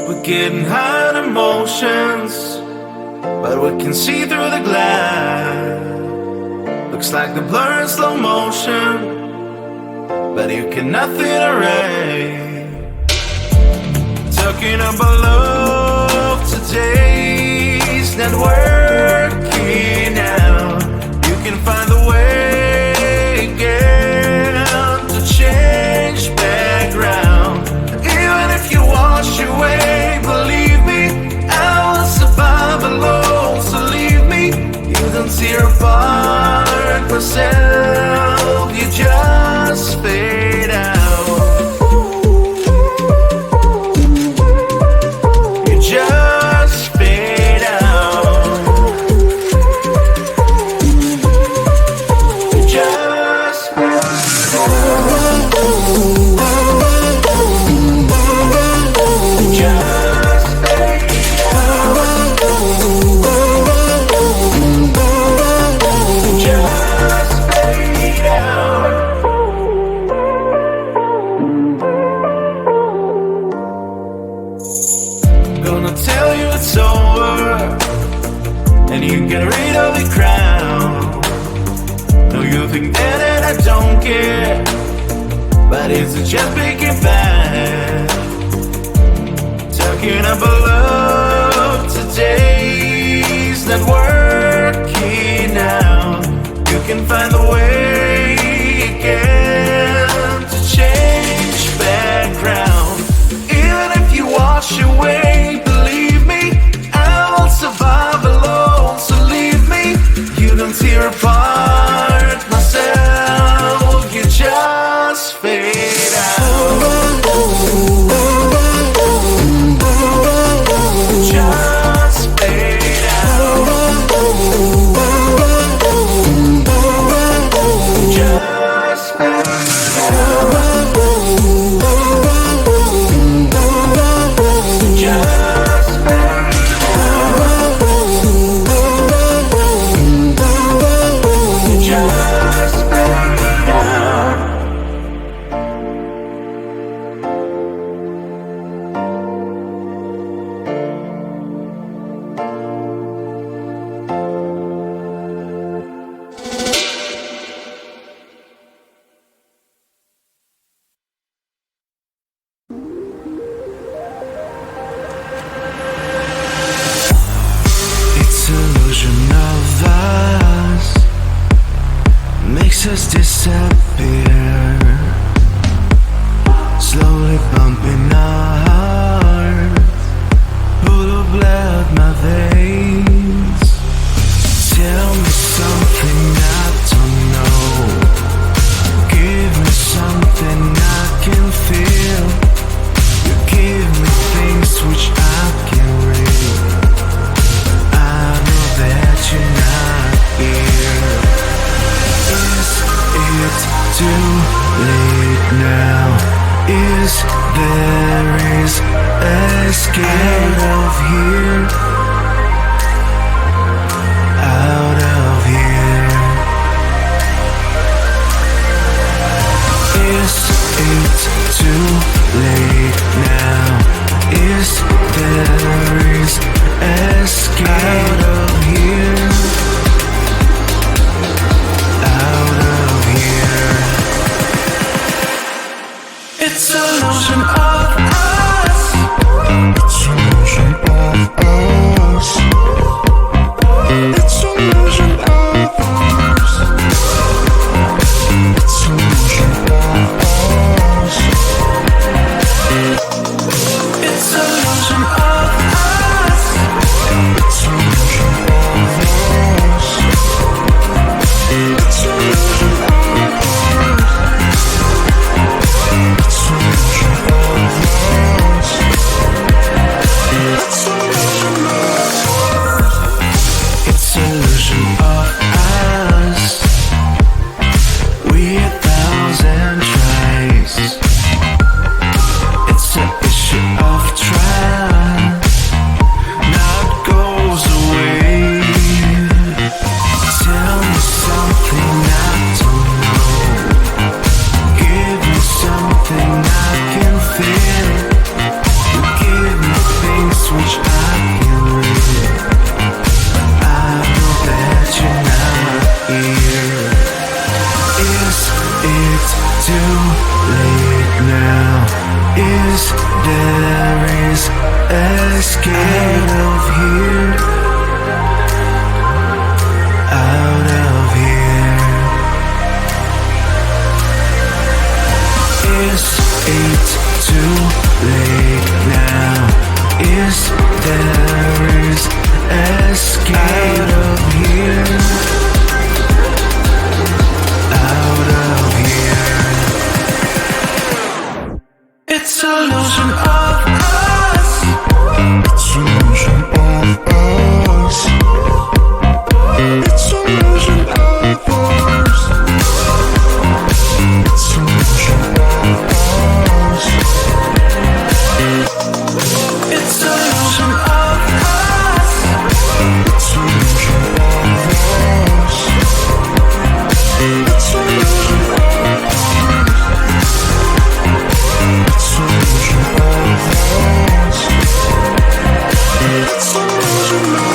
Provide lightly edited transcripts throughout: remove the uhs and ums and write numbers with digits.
We're getting high on emotions, but we can see through the glass. Looks like the blur in slow motion, but you cannot feel array. Talking about love today's not working out. You can find a way again to change background. Even if you wash away, believe me, I will survive alone. So leave me, you don't tear apart myself, you just fade out. Gonna tell you it's over, and you get rid of the crown. No, you think that I don't care, but it's just making bad. Talking about love today's not working out. You can find a way again to change background. Even if you wash away, believe me, I will survive alone. So leave me, you don't tear apart myself, you just fade out. Just fade out. Just fade out. Illusion of us makes us disappear, slowly bumping our hearts, full of blood my veins. Tell me something I don't know, give me something I can feel. You give me things which I can read. That you're not here. Is it too late now? Is there escape out of here? Out of here. Is it too late now? Is there escape out of here? Out of here. It's an illusion of us. It's an illusion of us. It's an illusion of us. It's an illusion of us. too late now? Is there is escape out of here? Out of here. Is it too late now? Is there is escape out of here? Out of here. It's illusion of us. It's illusion of us. It's illusion of us. It's illusion of us. It's illusion of us. It's illusion of us. It's illusion of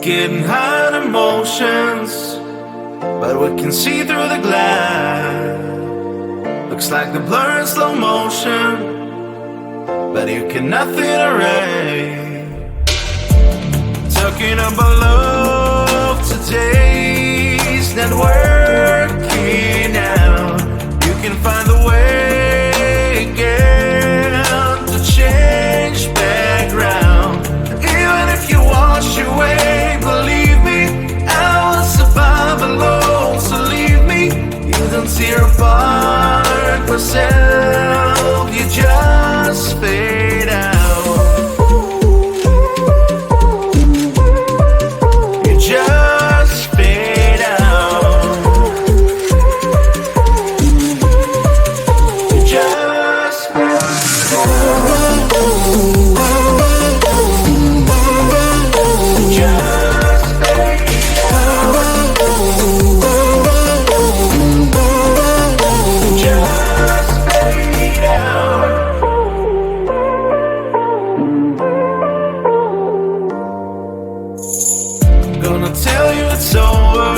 getting high on emotions, but we can see through the glass. Looks like the blur in slow motion, but you cannot fit array. Talking about love today's not working out. You can find a way again to change background. Even if you wash away, believe me, I will survive alone. So leave me, you don't tear apart myself, you just fade out. You just fade out. You just fade out. Gonna tell you it's over,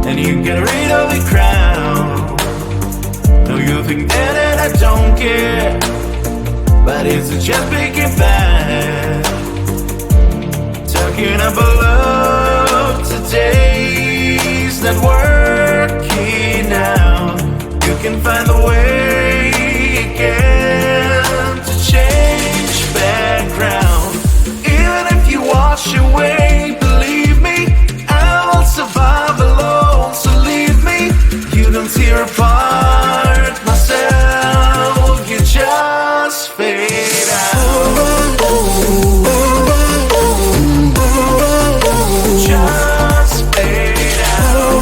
and you get rid of the crown. No, you think that I don't care? But it's just making bad. Talking about love today's not working out. You can find the way again to change background. Even if you wash away, believe me, I will survive alone. So leave me, you don't tear apart myself. You just fade out. Just fade out.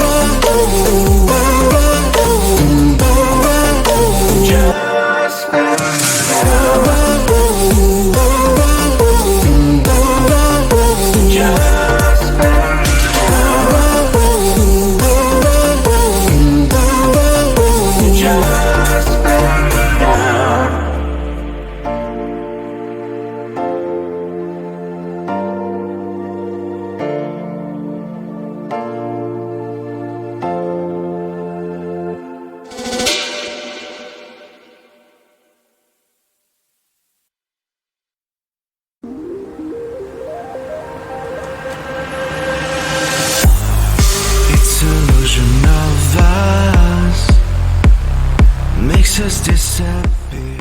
Just fade illusion of us makes us disappear.